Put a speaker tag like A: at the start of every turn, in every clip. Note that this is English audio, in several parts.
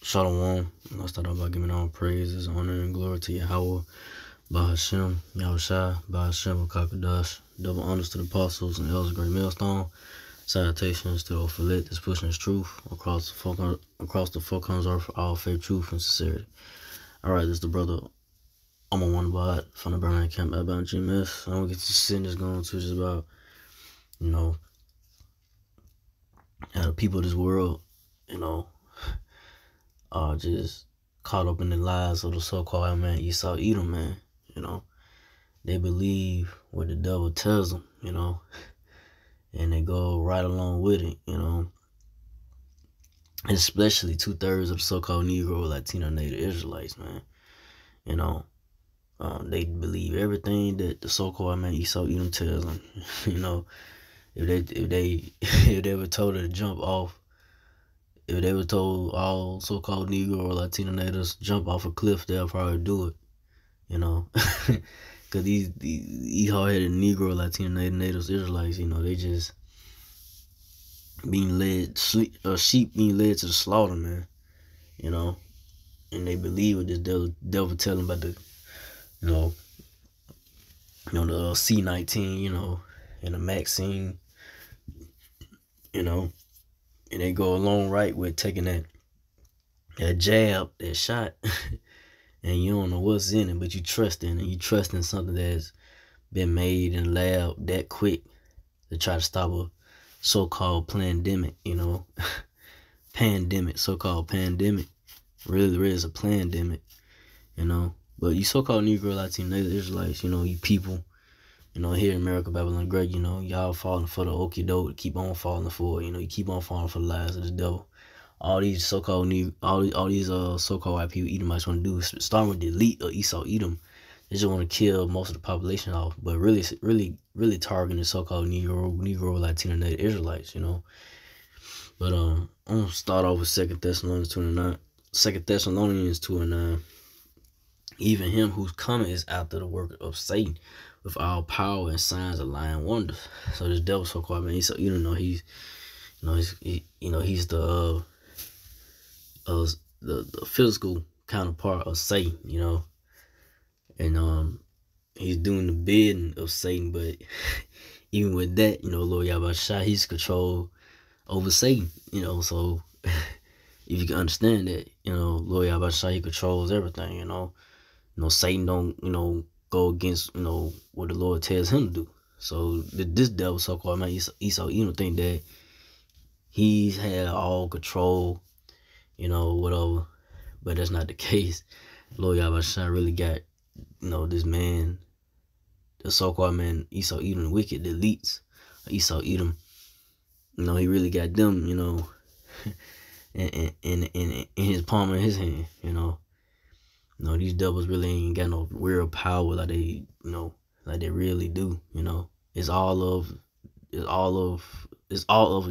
A: Shalom. Let's start off by giving all praises, honor, and glory to Yahweh, Bahashem, Yahushai, Bahashem, Kakadash. Double honors to the apostles and elders of Great Millstone. Salutations to the Ophelit that's pushing his truth across the four corners of all faith, truth, and sincerity. Alright, this is the brother I'm on one bot from the Burning Camp about GMS. I don't get to sit just going to just about, how the people of this world, are just caught up in the lies of the so-called man Esau Edom, man. They believe what the devil tells them, and they go right along with it, especially 2/3 of the so-called Negro, Latino, Native Israelites, man. They believe everything that the so-called man Esau Edom tells them. If they were told to jump off, if they were told all so-called Negro or Latino natives jump off a cliff, they'll probably do it, because these hard-headed Negro, Latino, natives, Israelites, they just being led, sheep being led to the slaughter, man, and they believe what this devil tell them about the, the C-19, and the Maxine, and they go along right with taking that jab, that shot, and you don't know what's in it, but you trust in it. You trust in something that's been made in the lab that quick to try to stop a so-called pandemic, so-called pandemic. Really is a pandemic, But you so-called Negro, Latino, Native Israelites, you people, here in America, Babylon Great, y'all falling for the okie doke, keep on falling for it, you keep on falling for the lies of the devil. All these so-called so-called white people, Edomites, want to do is start with the elite of Esau Edom. They just want to kill most of the population off, but really targeting the so-called Negro, Latino, Native Israelites, But I'm gonna start off with 2 Thessalonians 2:9. 2 Thessalonians 2:9. Even him whose coming is after the work of Satan, with all power and signs of lying wonders. So this devil so-called man, he's the physical counterpart of Satan, and he's doing the bidding of Satan. But even with that, Lord Yahweh, he's control over Satan, So if you can understand that, Lord Yahweh, he controls everything, Satan don't, go against, what the Lord tells him to do. So this devil so-called man Esau, think that he's had all control, whatever. But that's not the case. Lord Yahweh really got, this man, the so-called man Esau Edom, the wicked, the elites of Esau Edom. He really got them, in his palm of his hand, these devils really ain't got no real power like they, like they really do, It's all of the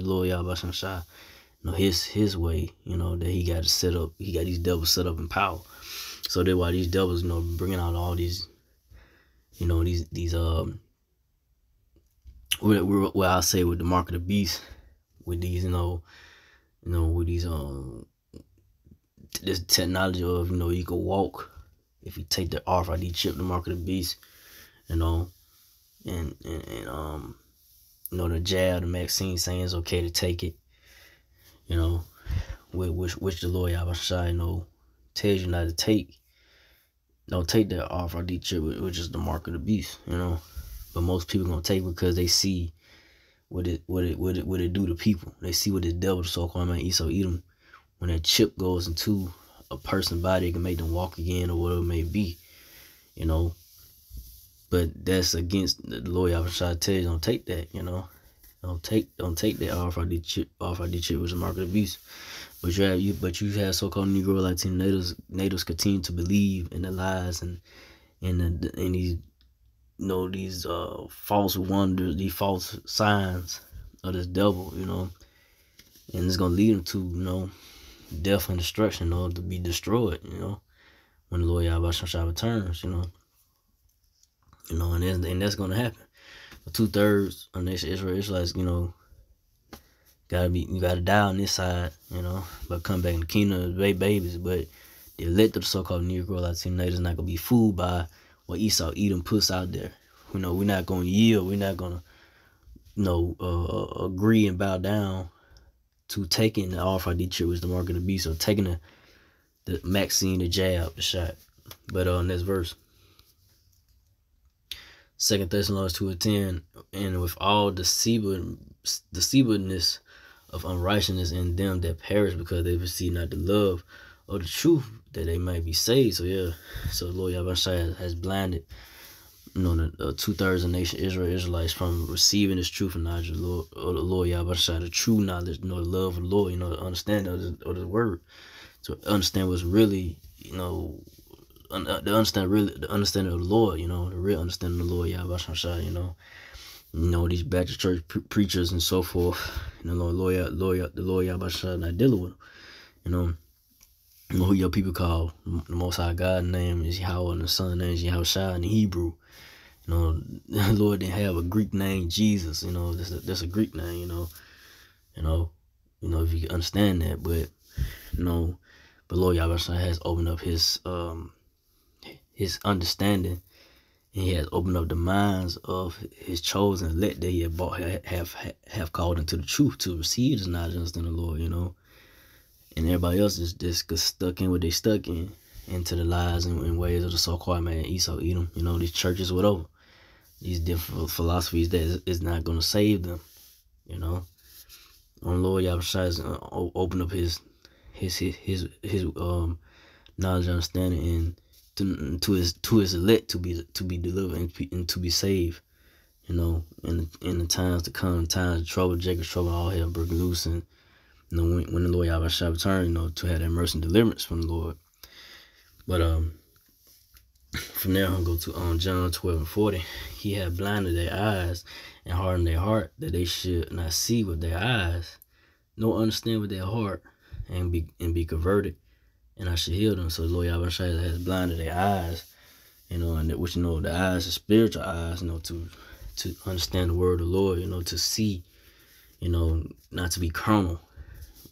A: Lord Yahweh Shai, his way, that he got to set up. He got these devils set up in power. So that's why these devils, bringing out all these, what I say with the mark of the beast, with these, with these, this technology of, you can walk if you take the RFID chip, the mark of the beast, and the jab, the vaccine saying it's okay to take it, which the Lord Yahweh tells you not to take. Don't take that RFID chip, which is the mark of the beast, But most people gonna take it because they see what it do to people. They see what the devil, the so-called man Esau Edom, when that chip goes into a person's body, it can make them walk again or whatever it may be, But that's against the Lord Yahweh tell you, don't take that, Don't take that RFID chip, which is the mark of the beast. But you have so-called Negro, Latino natives continue to believe in the lies and these these false wonders, these false signs of this devil, and it's gonna lead them to death and destruction, to be destroyed, when the Lord Yahweh returns, and that's gonna happen. 2/3 of the nation Israelites, got you gotta die on this side, you know, but come back in the kingdom of babies. But the elect of the so-called Negro Latino natives not gonna be fooled by what Esau Edom puts out there. You know, we're not gonna yield. We're not gonna, agree and bow down to taking the Alpha Dietrich, which is the mark of the beast, or taking the Maxine, the jab, the shot. But next verse. 2 Thessalonians 2:10, and with all deceivableness of unrighteousness in them that perish, because they receive not the love of the truth, that they might be saved. So yeah, so the Lord Yahweh has blinded, the 2/3 of the nation Israelites from receiving this truth and knowledge of the Lord Yahweh, the true knowledge, the love of the Lord, the understanding of the word, to understand what's really, the understanding of the Lord, the real understanding of the Lord Yahweh, these Baptist church preachers and so forth, the Lord Yahweh not dealing with them, who your people call the Most High God name is Yahweh, and the Son name is Yahushua in the Hebrew. The Lord didn't have a Greek name, Jesus. That's a Greek name. If you can understand that, but but Lord Yahweh has opened up His understanding, and He has opened up the minds of His chosen elect that He have called into the truth to receive this knowledge and understand the Lord. And everybody else is just stuck in what they stuck in, into the lies and ways of the so-called man Esau Edom. These churches, whatever, these different philosophies that is not going to save them. On Lord Yahweh is open up his knowledge, understanding, and to his elect to be delivered and to be saved. In the times to come, times of trouble, Jacob's trouble, all hell breaking loose, and when the Lord Yahweh shall return, to have that mercy and deliverance from the Lord. But from there, I'll go to John 12:40. He had blinded their eyes and hardened their heart, that they should not see with their eyes, nor understand with their heart, and be converted, and I should heal them. So the Lord Yahweh has blinded their eyes, and which the eyes are spiritual eyes, to understand the word of the Lord, to see, not to be carnal.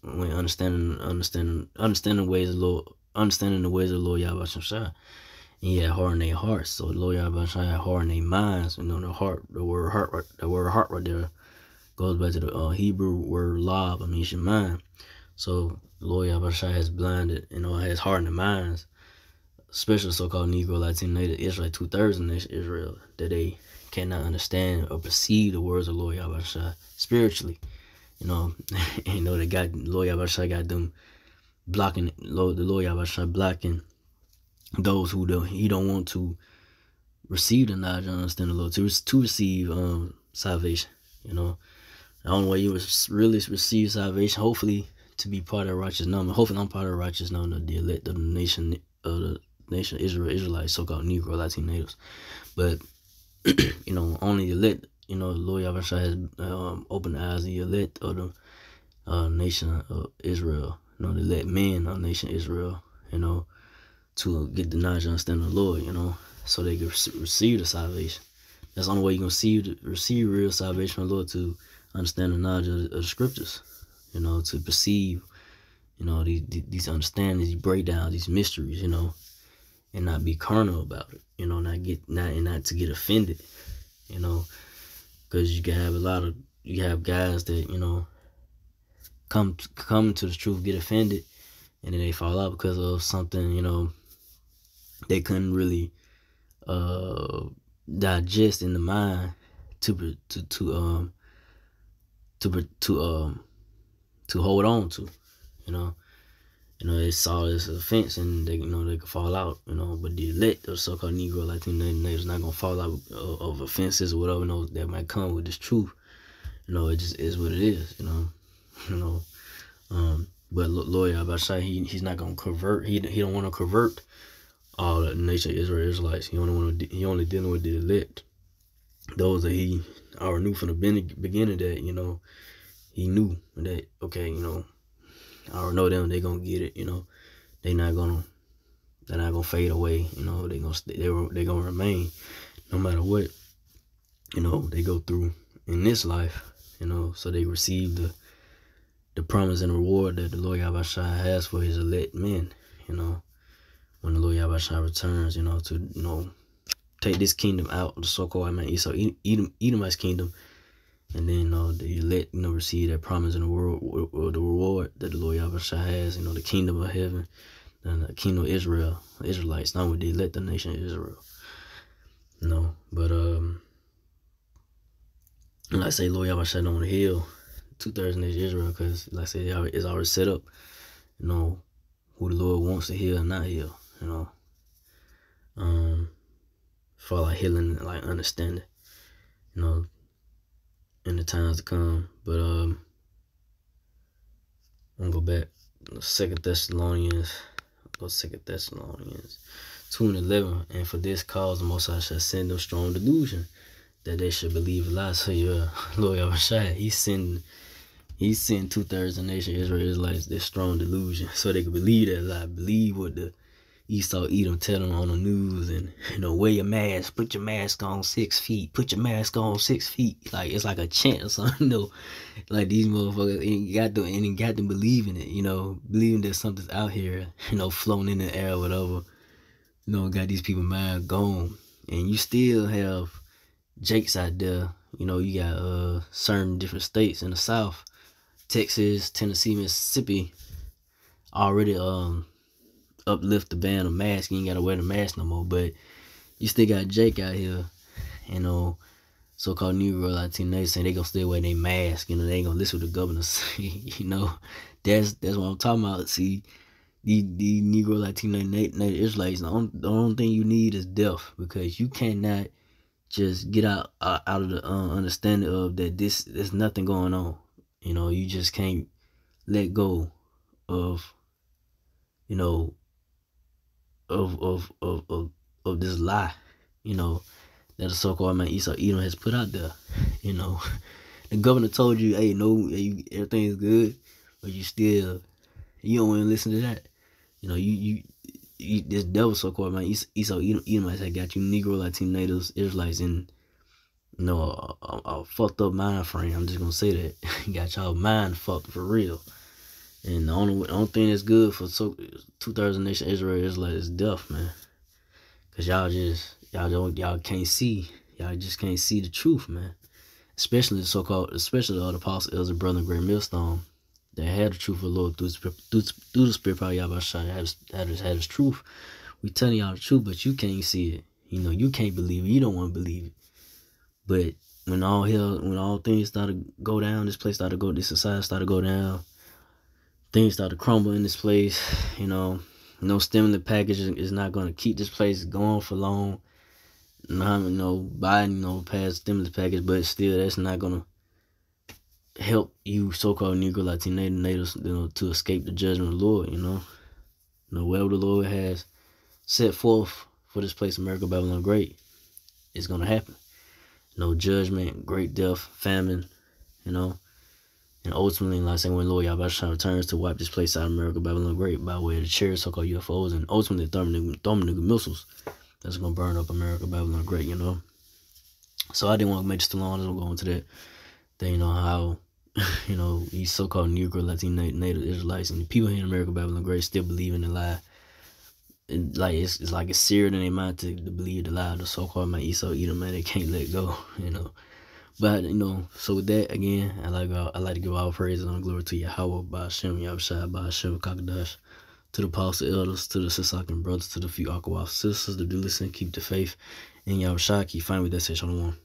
A: When understanding the ways of the Lord, understanding the ways of the Lord Yahweh Shai, and He had hardened their hearts. So the Lord Yahweh Shai had hardened their minds. The word heart right there goes back to the Hebrew word lav, means your mind. So the Lord Yahweh Shai has blinded, has hardened the minds, especially so-called Negro, Latino, Native Israel, 2/3 of the nation Israel, that they cannot understand or perceive the words of Lord Yahweh Shai spiritually. They got Lord Yahweh got them blocking the Lord Yahweh blocking those who He don't want to receive the knowledge and understand the Lord, to receive salvation. The only way you really receive salvation, hopefully, to be part of the righteous number. Hopefully, I'm part of the righteous number, the elect of the nation Israel, Israelites, so-called Negro, Latino natives. But only the elect. Lord Yahweh has opened the eyes of the elect of the nation of Israel. The elect men of the nation of Israel, to get the knowledge and understanding of the Lord, so they can receive the salvation. That's the only way you're going to receive real salvation from the Lord, to understand the knowledge of the scriptures, to perceive, these understandings, these breakdowns, these mysteries, and not be carnal about it, not to get offended, because you have guys that, come to the truth, get offended, and then they fall out because of something, they couldn't really digest in the mind to hold on to, they saw this offense, and they could fall out, but the elect of so-called Negro, Latino natives not gonna fall out of offenses or whatever, that might come with this truth. It just is what it is, but Lord Yahweh, he's not gonna convert. He don't want to convert all the nation of Israelites. He only dealing with the elect, those that He already knew from the beginning that He knew that, okay, I already know them. They gonna get it. They're not gonna fade away. They gonna remain no matter what. They go through in this life. So they receive the promise and reward that the Lord Yahushua has for his elect men, you know, when the Lord Yahushua returns, you know, to, you know, take this kingdom out, the so-called Esau, Edomite's kingdom, and then, the elect, you know, receive that promise in the world, or the reward that the Lord Yahushua has, you know, the kingdom of heaven, and the kingdom of Israel, the Israelites, not with the elect, the nation of Israel, you know, but, like I say, Lord Yahushua on the hill, 2/3 nation of Israel, because, like I said, it's already set up, you know, who the Lord wants to heal and not heal, you know, for like healing and like understanding, you know, in the times to come. But I'm gonna go back. 2 Thessalonians 2:11, and for this cause the Most High shall send them strong delusion, that they should believe the lie. So Lord Yahushua, He sent 2/3 of the nation of Israel Israelites this strong delusion, so they could believe that lie, believe what the Esau Edom tell them on the news, and, you know, wear your mask, put your mask on 6 feet, put your mask on 6 feet. Like, it's like a chant or something, you know. Like, these motherfuckers ain't got them believing it, you know, believing that something's out here, you know, floating in the air or whatever. You know, got these people mind gone. And you still have Jakes out there. You know, you got certain different states in the South, Texas, Tennessee, Mississippi, already uplift the ban of masks. You ain't gotta wear the mask no more. But you still got Jake out here, you know, so-called Negro Latino saying they gonna still wear their mask. You know, they ain't gonna listen to the governor say. You know, that's what I'm talking about. See, the Negro Latino Native Israelites, the only thing you need is death, because you cannot just get out of the understanding of that there's nothing going on. You know, you just can't let go of, you know, of this lie, you know, that the so-called Esau Edom has put out there. You know, the governor told you, hey, no, everything's good, but you don't want to listen to that. You know, you this devil so-called Esau Edomites had got you Negro Latino natives Israelites in, you know, a fucked up mind frame. I'm just gonna say that. Got y'all mind fucked for real. And the only thing that's good for 2/3 of the nation of Israel is like, is death, man. Cause y'all can't see. Y'all just can't see the truth, man. Especially the apostle Elder Brother Great Millstone, that had the truth of the Lord through the spirit power of Yahushua, had his truth. We telling y'all the truth, but you can't see it. You know, you can't believe it. You don't want to believe it. But when all things started to go down, this society started to go down, things start to crumble in this place. You know, no stimulus package is not going to keep this place going for long. Biden, passed stimulus package, but still, that's not going to help you so-called Negro Latino natives, to escape the judgment of the Lord. You know, wherever the Lord has set forth for this place, America, Babylon Great, it's going to happen. No judgment, great death, famine, you know. And ultimately, like I said, when Lord Yahushua returns to wipe this place out of America, Babylon Great, by way of the chariots, so-called UFOs, and ultimately thermonuclear missiles that's going to burn up America, Babylon Great, you know. So I didn't want to make this too long. I don't go into that. Then, you know, how, you know, these so-called Negro Latino native Israelites and the people here in America, Babylon Great, still believe in the lie. And, like, it's like it's seared in their mind to believe the lie of the so-called Esau Edom, man. They can't let go, you know. But, you know, so with that, again, I like to give all praise and glory to Yahweh, Ba'ashem, Yahushua, Ba'ashem, Kakadash, to the apostle elders, to the Sisakan brothers, to the few Akawaf sisters that do listen, keep the faith, and Yahushua, keep fighting with that, say Shalom.